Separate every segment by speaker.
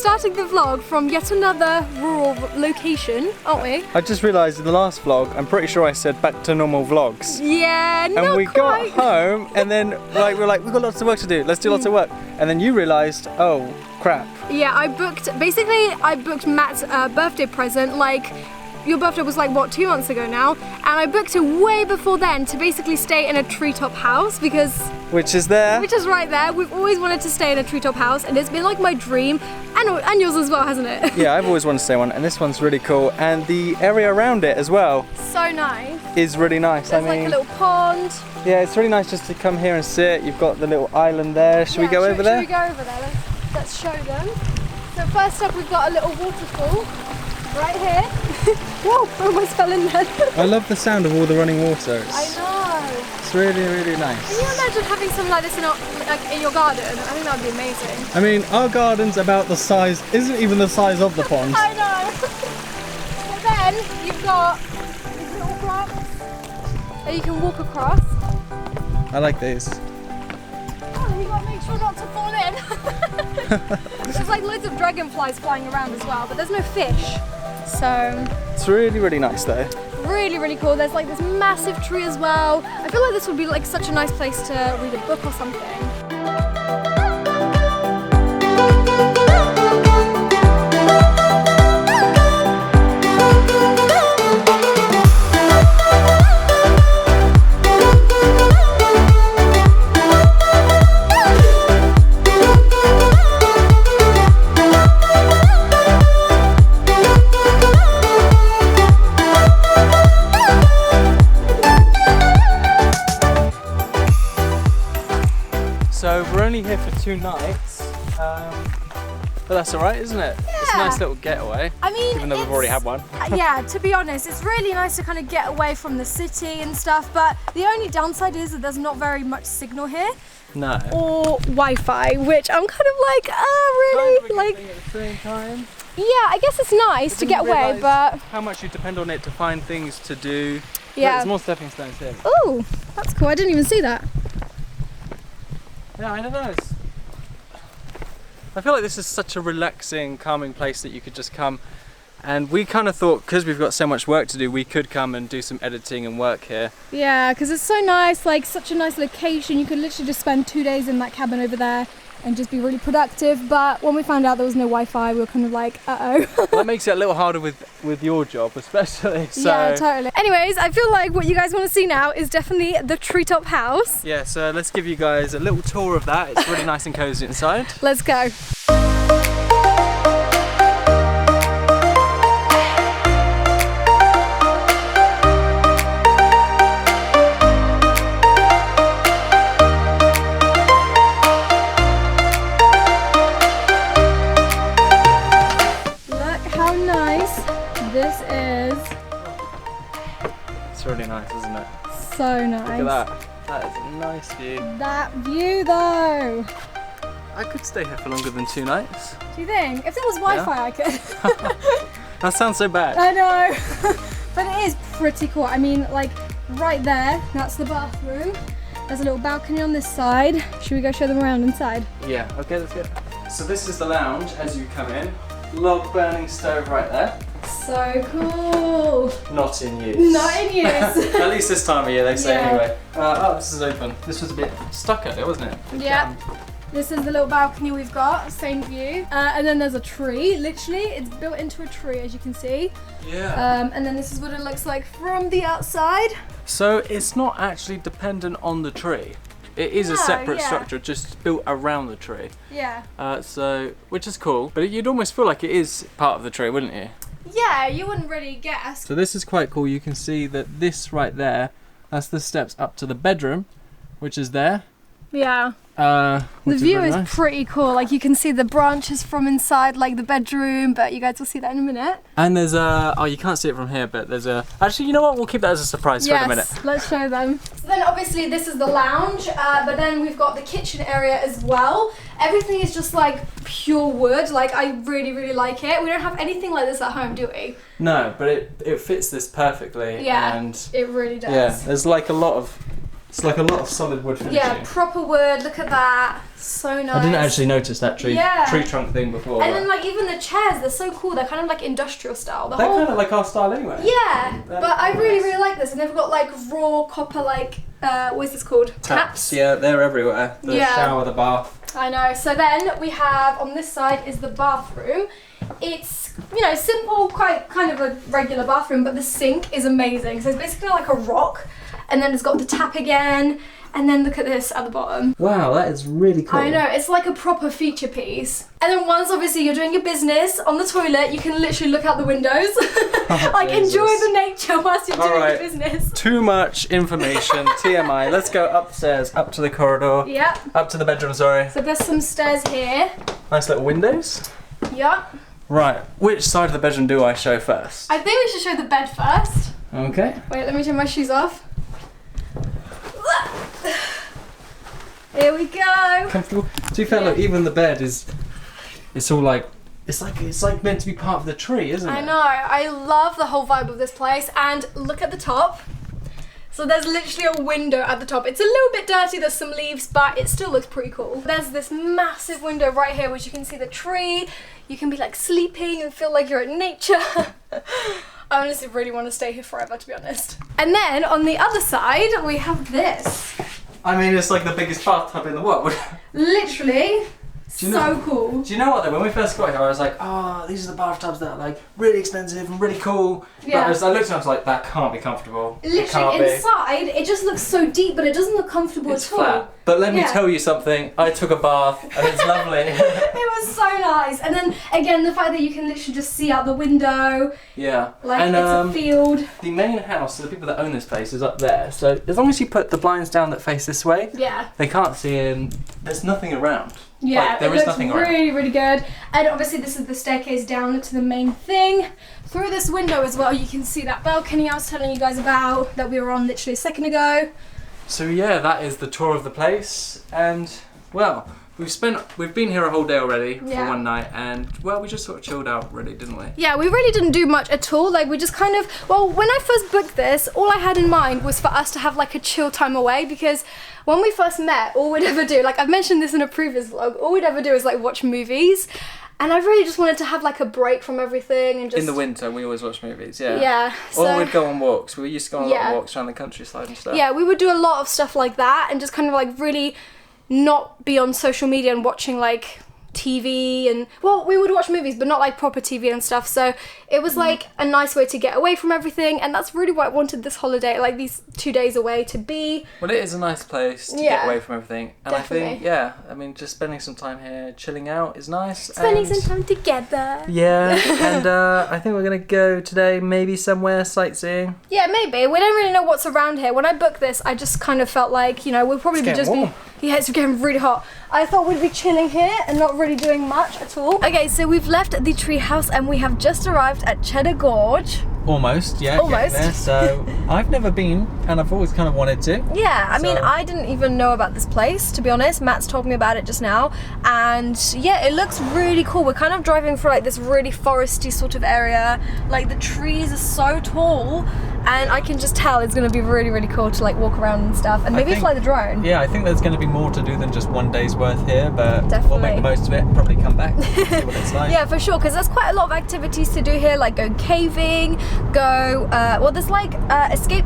Speaker 1: starting the vlog from yet another rural location, aren't we?
Speaker 2: I just realised in the last vlog, I'm pretty sure I said back to normal vlogs.
Speaker 1: Yeah, not
Speaker 2: And we
Speaker 1: quite.
Speaker 2: got home and then we're like, we've got lots of work to do, let's do lots of work. And then you realised, oh crap.
Speaker 1: Yeah, I booked Matt's birthday present, like, your birthday was like, what, 2 months ago now? And I booked it way before then to basically stay in a Treetop house because...
Speaker 2: Which is there.
Speaker 1: Which is right there. We've always wanted to stay in a Treetop house and it's been like my dream, and yours as well, hasn't it?
Speaker 2: Yeah, I've always wanted to stay one, and this one's really cool. And the area around it as well.
Speaker 1: So nice.
Speaker 2: Is really nice.
Speaker 1: There's like a little pond.
Speaker 2: Yeah, it's really nice just to come here and sit. You've got the little island there. Should we go over there?
Speaker 1: Should we go over there? Let's show them. So first up we've got a little waterfall right here. Whoa, I almost fell in there.
Speaker 2: I love the sound of all the running water.
Speaker 1: I know.
Speaker 2: It's really, really nice.
Speaker 1: Can you imagine having something like this in your garden? I think that would be amazing.
Speaker 2: I mean, our garden's about the size, isn't even the size of the pond.
Speaker 1: I know. But then you've got these little blocks that you can walk across.
Speaker 2: I like these.
Speaker 1: Oh, you gotta make sure not to fall in. There's like loads of dragonflies flying around as well, but there's no fish. So
Speaker 2: it's really, really nice though.
Speaker 1: Really, really cool. There's like this massive tree as well. I feel like this would be like such a nice place to read a book or something.
Speaker 2: So we're only here for 2 nights, but that's alright, isn't it?
Speaker 1: Yeah.
Speaker 2: It's a nice little getaway.
Speaker 1: I mean,
Speaker 2: even though we've already had one.
Speaker 1: Yeah, to be honest, it's really nice to kind of get away from the city and stuff, but the only downside is that there's not very much signal here.
Speaker 2: No.
Speaker 1: Or Wi-Fi, which I'm kind of like, really? Like,
Speaker 2: at the same time.
Speaker 1: yeah, I guess it's nice to get away, but...
Speaker 2: How much you depend on it to find things to do.
Speaker 1: Yeah.
Speaker 2: There's more stepping stones here.
Speaker 1: Oh, that's cool. I didn't even see that.
Speaker 2: Yeah, I don't know. I feel like this is such a relaxing, calming place that you could just come. And we kind of thought, because we've got so much work to do, we could come and do some editing and work here.
Speaker 1: Yeah, because it's so nice, like such a nice location. You could literally just spend 2 days in that cabin over there and just be really productive. But when we found out there was no Wi-Fi, we were kind of like, uh-oh.
Speaker 2: That makes it a little harder with your job, especially. So.
Speaker 1: Yeah, totally. Anyways, I feel like what you guys want to see now is definitely the Treetop house.
Speaker 2: Yeah, so let's give you guys a little tour of that. It's really nice and cozy inside.
Speaker 1: Let's go. This is...
Speaker 2: It's really nice, isn't it?
Speaker 1: So nice.
Speaker 2: Look at that. That is a nice view.
Speaker 1: That view though.
Speaker 2: I could stay here for longer than 2 nights.
Speaker 1: Do you think? If there was Wi-Fi, yeah. I could.
Speaker 2: That sounds so bad.
Speaker 1: I know. But it is pretty cool. I mean, like right there, that's the bathroom. There's a little balcony on this side. Should we go show them around inside?
Speaker 2: Yeah, okay, let's go. So this is the lounge as you come in. Log burning stove right there.
Speaker 1: So cool.
Speaker 2: Not in use.
Speaker 1: Not in use.
Speaker 2: At least this time of year, they say
Speaker 1: yeah.
Speaker 2: anyway. Oh, this is open. This was a bit stuck earlier, wasn't it?
Speaker 1: Yeah. This is the little balcony we've got, same view. And then there's a tree, literally. It's built into a tree, as you can see.
Speaker 2: Yeah.
Speaker 1: And then this is what it looks like from the outside.
Speaker 2: So it's not actually dependent on the tree. It is a separate structure, just built around the tree.
Speaker 1: Yeah.
Speaker 2: So, which is cool, but you'd almost feel like it is part of the tree, wouldn't you?
Speaker 1: Yeah, you wouldn't really guess.
Speaker 2: So this is quite cool. You can see that this right there, that's the steps up to the bedroom, which is there.
Speaker 1: Yeah.
Speaker 2: The
Speaker 1: view is pretty cool. Like you can see the branches from inside, like the bedroom, but you guys will see that in a minute.
Speaker 2: And there's a, oh, you can't see it from here, but there's a, actually, you know what? We'll keep that as a surprise for a minute.
Speaker 1: Yes, let's show them. So then obviously this is the lounge, but then we've got the kitchen area as well. Everything is just like pure wood. Like I really, really like it. We don't have anything like this at home, do we?
Speaker 2: No, but it fits this perfectly.
Speaker 1: Yeah,
Speaker 2: and
Speaker 1: it really does.
Speaker 2: Yeah, there's like a lot of It's like a lot of solid wood finishing.
Speaker 1: Yeah, proper wood. Look at that. So nice.
Speaker 2: I didn't actually notice that tree trunk thing before.
Speaker 1: And then like even the chairs, they're so cool. They're kind of like industrial style.
Speaker 2: They're kind of like our style anyway.
Speaker 1: Yeah, but I really like this. And they've got like raw copper like what is this called?
Speaker 2: Taps. Yeah, they're everywhere. The shower, the bath.
Speaker 1: I know. So then we have on this side is the bathroom. It's, you know, simple, quite kind of a regular bathroom, but the sink is amazing. So it's basically like a rock, and then it's got the tap again, and then look at this at the bottom.
Speaker 2: Wow, that is really cool.
Speaker 1: I know, it's like a proper feature piece. And then once obviously you're doing your business on the toilet, you can literally look out the windows. Like enjoy the nature whilst you're doing your business.
Speaker 2: Too much information, TMI. Let's go upstairs, up to the corridor.
Speaker 1: Yep.
Speaker 2: Up to the bedroom, sorry.
Speaker 1: So there's some stairs here.
Speaker 2: Nice little windows.
Speaker 1: Yep.
Speaker 2: Right, which side of the bedroom do I show first?
Speaker 1: I think we should show the bed first.
Speaker 2: Okay.
Speaker 1: Wait, let me take my shoes off. Here we go.
Speaker 2: Comfortable. To be fair, look, even the bed is, it's all like, it's like meant to be part of the tree, isn't it?
Speaker 1: I know. I love the whole vibe of this place. And look at the top. So there's literally a window at the top. It's a little bit dirty, there's some leaves, but it still looks pretty cool. There's this massive window right here, which you can see the tree. You can be like sleeping and feel like you're in nature. I honestly really want to stay here forever, to be honest. And then on the other side, we have this.
Speaker 2: I mean, it's like the biggest bathtub in the world.
Speaker 1: Literally. So cool.
Speaker 2: Do you know what though? When we first got here, I was like, oh, these are the bathtubs that are like really expensive and really cool.
Speaker 1: Yeah.
Speaker 2: But as I looked at it, I was like, that can't be comfortable.
Speaker 1: Literally, inside, it just looks so deep, but it doesn't look comfortable at all.
Speaker 2: Flat. But let me tell you something, I took a bath and it's lovely.
Speaker 1: It was so nice. And then again, the fact that you can literally just see out the window.
Speaker 2: Yeah.
Speaker 1: Like it's a field.
Speaker 2: The main house, so the people that own this place, is up there. So as long as you put the blinds down that face this way, they can't see in. There's nothing around.
Speaker 1: Yeah,
Speaker 2: like, there is nothing around.
Speaker 1: Really, really good. And obviously this is the staircase down to the main thing. Through this window as well, you can see that balcony I was telling you guys about that we were on literally a second ago.
Speaker 2: So yeah, that is the tour of the place. And well, we've been here a whole day already for one night, and well, we just sort of chilled out really, didn't we?
Speaker 1: Yeah, we really didn't do much at all. Like we just kind of, well, when I first booked this, all I had in mind was for us to have like a chill time away, because when we first met, all we'd ever do, like I've mentioned this in a previous vlog, all we'd ever do is like watch movies. And I really just wanted to have like a break from everything and just...
Speaker 2: In the winter, we always watch movies, yeah.
Speaker 1: Yeah.
Speaker 2: Or we'd go on walks. We used to go on a lot of walks around the countryside and stuff.
Speaker 1: Yeah, we would do a lot of stuff like that and just kind of like really not be on social media and watching like TV and, well, we would watch movies but not like proper TV and stuff, so it was like a nice way to get away from everything, and that's really what I wanted this holiday, like these 2 days away to be.
Speaker 2: Well, it is a nice place to get away from everything, and definitely. I think, I mean, just spending some time here, chilling out is nice.
Speaker 1: Spending some time together.
Speaker 2: Yeah, and I think we're gonna go today, maybe somewhere sightseeing.
Speaker 1: Yeah, maybe. We don't really know what's around here. When I booked this, I just kind of felt like, you know, we'll probably be just warm. Yeah, it's getting really hot. I thought we'd be chilling here and not really doing much at all. Okay, so we've left the tree house and we have just arrived at Cheddar Gorge.
Speaker 2: Almost, yeah. Almost. There. So I've never been, and I've always kind of wanted to.
Speaker 1: Yeah, I mean, I didn't even know about this place, to be honest. Matt's told me about it just now, and yeah, it looks really cool. We're kind of driving through like this really foresty sort of area. Like the trees are so tall, and I can just tell it's going to be really, really cool to like walk around and stuff, and maybe fly the drone.
Speaker 2: Yeah, I think there's going to be more to do than just one day's worth here, but
Speaker 1: definitely.
Speaker 2: We'll make the most of it and probably come back and see what it's like.
Speaker 1: Yeah, for sure, because there's quite a lot of activities to do here, like go caving, go, well, there's like escape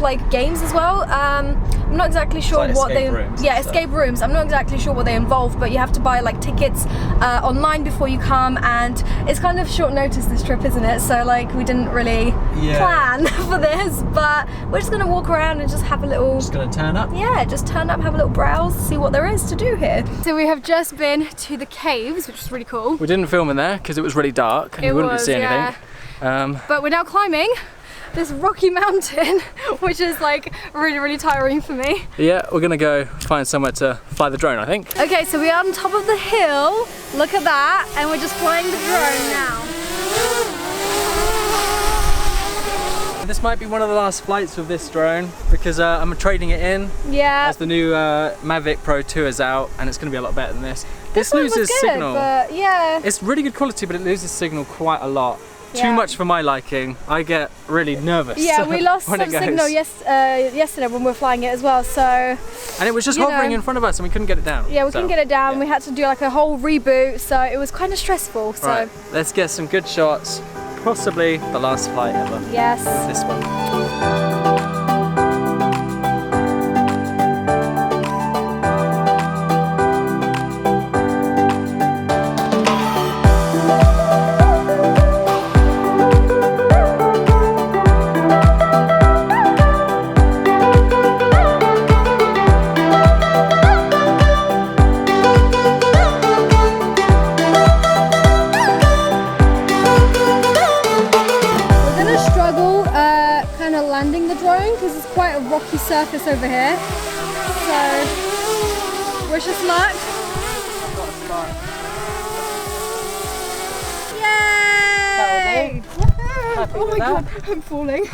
Speaker 1: like games as well. I'm not exactly sure
Speaker 2: like
Speaker 1: what they escape rooms. I'm not exactly sure what they involve, but you have to buy like tickets online before you come, and it's kind of short notice this trip, isn't it? So like we didn't really plan for this, but we're just gonna walk around and just have a little,
Speaker 2: just gonna turn up.
Speaker 1: Yeah, just turn up, have a little browse, see what there is to do here. So we have just been to the caves, which is really cool.
Speaker 2: We didn't film in there because it was really dark and you wouldn't be seeing anything.
Speaker 1: But we're now climbing this rocky mountain, which is like really, really tiring for me.
Speaker 2: Yeah, we're gonna go find somewhere to fly the drone, I think.
Speaker 1: Okay, so we are on top of the hill. Look at that, and we're just flying the drone now.
Speaker 2: This might be one of the last flights with this drone because I'm trading it in.
Speaker 1: Yeah.
Speaker 2: As the new Mavic Pro 2 is out, and it's gonna be a lot better than this. This loses signal.
Speaker 1: But yeah.
Speaker 2: It's really good quality, but it loses signal quite a lot. too much for my liking. I get really nervous.
Speaker 1: Yeah, we lost some signal yesterday when we were flying it as well. So.
Speaker 2: And it was just hovering in front of us, and we couldn't get it down.
Speaker 1: Yeah, we couldn't get it down. We had to do like a whole reboot, so it was kind of stressful. So.
Speaker 2: Right, let's get some good shots. Possibly the last flight ever.
Speaker 1: Yes.
Speaker 2: This one.
Speaker 1: Landing the drone because it's quite a rocky surface over here, so wish us luck. Yay! Oh my god, I'm falling.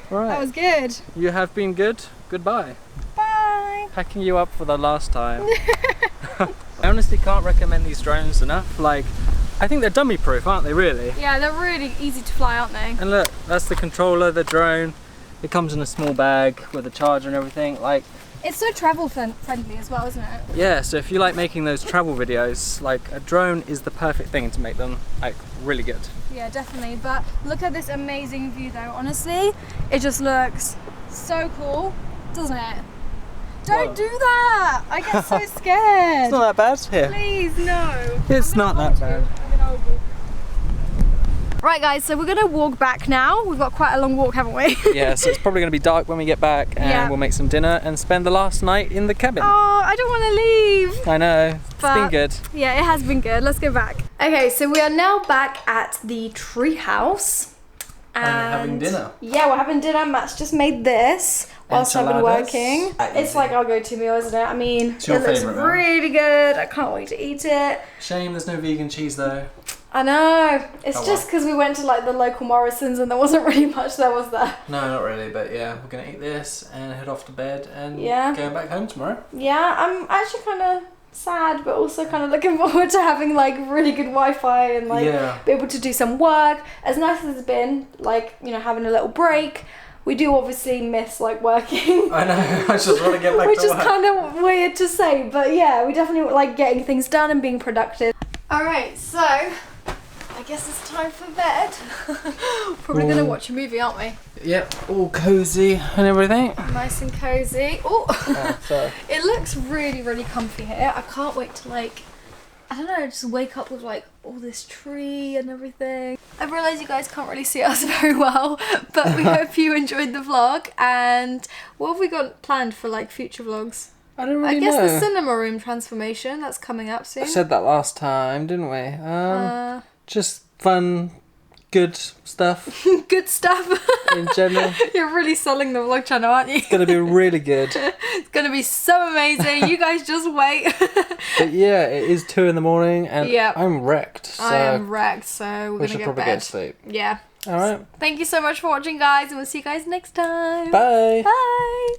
Speaker 2: Right.
Speaker 1: That was good.
Speaker 2: You have been good. Goodbye.
Speaker 1: Bye.
Speaker 2: Packing you up for the last time. I honestly can't recommend these drones enough. Like, I think they're dummy proof, aren't they, really?
Speaker 1: Yeah, they're really easy to fly, aren't they?
Speaker 2: And look, that's the controller, the drone. It comes in a small bag with a charger and everything. Like,
Speaker 1: it's so travel friendly as well, isn't it?
Speaker 2: Yeah, so if you like making those travel videos, like a drone is the perfect thing to make them like really good.
Speaker 1: Yeah, definitely. But look at this amazing view though. Honestly, it just looks so cool, doesn't it? Don't do that! I get so scared.
Speaker 2: It's not that bad here.
Speaker 1: Please, no.
Speaker 2: It's not that bad.
Speaker 1: Right guys, so we're gonna walk back now. We've got quite a long walk, haven't we?
Speaker 2: Yeah, so it's probably gonna be dark when we get back, and we'll make some dinner and spend the last night in the cabin.
Speaker 1: Oh, I don't wanna leave.
Speaker 2: I know, it's been good.
Speaker 1: Yeah, it has been good. Let's go back. Okay, so we are now back at the tree house.
Speaker 2: And having dinner.
Speaker 1: Yeah, we're having dinner. Matt's just made this whilst I've been working. It's like our go-to meal, isn't it? I mean, it looks really good. I can't wait to eat it.
Speaker 2: Shame there's no vegan cheese though.
Speaker 1: I know. It's just because we went to like the local Morrison's and there wasn't really much there, was there?
Speaker 2: No, not really, but yeah, we're gonna eat this and head off to bed and go back home tomorrow.
Speaker 1: Yeah, I'm actually kind of sad, but also kind of looking forward to having like really good Wi-Fi and like be able to do some work. As nice as it's been, like, you know, having a little break, we do obviously miss like working.
Speaker 2: I know, I just want to get back to work.
Speaker 1: Which is kind of weird to say, but yeah, we definitely like getting things done and being productive. Alright, so I guess it's time for bed. Probably going to watch a movie, aren't we?
Speaker 2: Yep, all cozy and everything.
Speaker 1: Nice and cozy. Oh,
Speaker 2: sorry.
Speaker 1: It looks really, really comfy here. I can't wait to like, I don't know, just wake up with like all this tree and everything. I realise you guys can't really see us very well, but we hope you enjoyed the vlog. And what have we got planned for like future vlogs?
Speaker 2: I don't really know.
Speaker 1: I guess the cinema room transformation, that's coming up soon.
Speaker 2: I said that last time, didn't we? Just fun, good stuff.
Speaker 1: Good stuff.
Speaker 2: In general.
Speaker 1: You're really selling the vlog channel, aren't you?
Speaker 2: It's going to be really good.
Speaker 1: It's going to be so amazing. You guys just wait.
Speaker 2: But yeah, it is 2 in the morning and I'm wrecked. So
Speaker 1: I am wrecked, so we're going to
Speaker 2: probably get to sleep.
Speaker 1: Yeah.
Speaker 2: Alright.
Speaker 1: Thank you so much for watching, guys, and we'll see you guys next time.
Speaker 2: Bye.
Speaker 1: Bye.